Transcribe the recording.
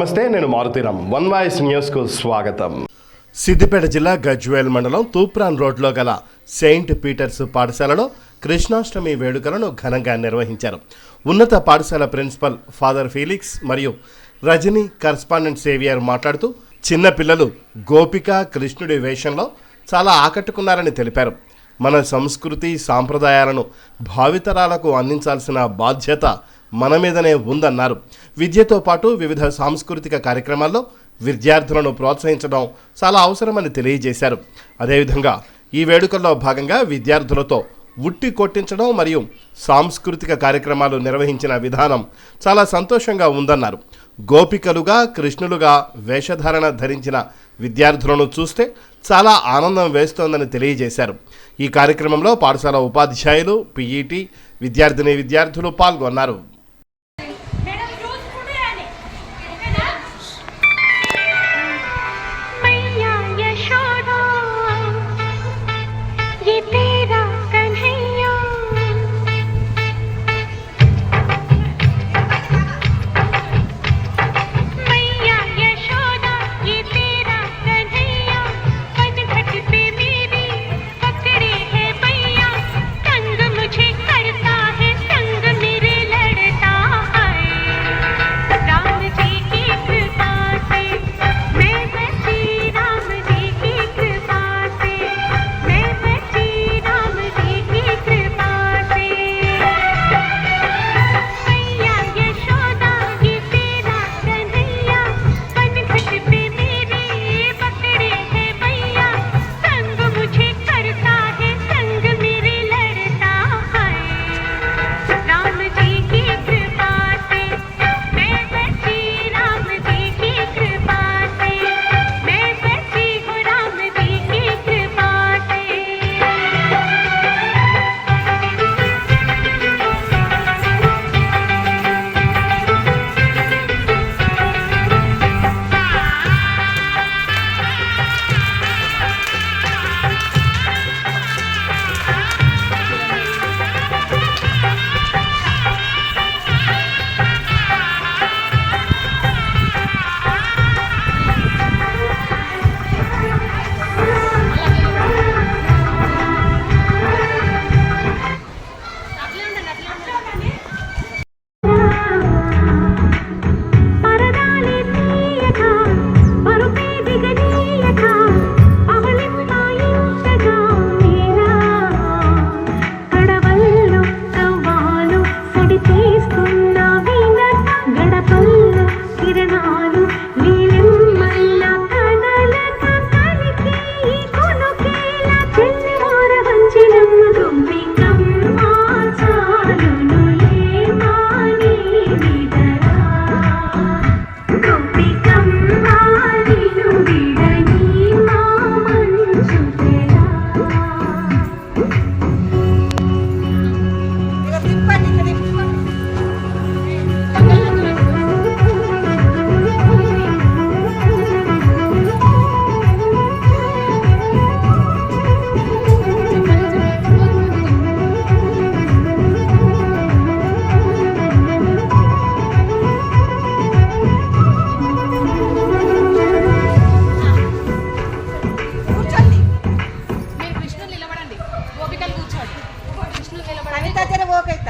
నమస్తే, నేను Maruthi Ram. One voice న్యూస్కు స్వాగతం. సిద్దిపేట జిల్లా గజ్వేల్ మండలం తూప్రాన్ రోడ్లో గల సెయింట్ పీటర్స్ పాఠశాలలో కృష్ణాష్టమి వేడుకలను ఘనంగా నిర్వహించారు. ఉన్నత పాఠశాల ప్రిన్సిపల్ ఫాదర్ ఫీలిక్స్ మరియు రజనీ కరస్పాండెంట్ సేవియర్ మాట్లాడుతూ చిన్న పిల్లలు గోపిక కృష్ణుడి వేషంలో చాలా ఆకట్టుకున్నారని తెలిపారు. మన సంస్కృతి సాంప్రదాయాలను భావితరాలకు అందించాల్సిన బాధ్యత మన మీదనే ఉందన్నారు. విద్యతో పాటు వివిధ సాంస్కృతిక కార్యక్రమాల్లో విద్యార్థులను ప్రోత్సహించడం చాలా అవసరమని తెలియజేశారు. అదేవిధంగా ఈ వేడుకల్లో భాగంగా విద్యార్థులతో ఉట్టి కొట్టించడం మరియు సాంస్కృతిక కార్యక్రమాలు నిర్వహించిన విధానం చాలా సంతోషంగా ఉందన్నారు. గోపికలుగా కృష్ణులుగా వేషధారణ ధరించిన విద్యార్థులను చూస్తే చాలా ఆనందం వేస్తోందని తెలియజేశారు. ఈ కార్యక్రమంలో పాఠశాల ఉపాధ్యాయులు, పీఈటీ, విద్యార్థులు పాల్గొన్నారు. అనిత జర ఓకేత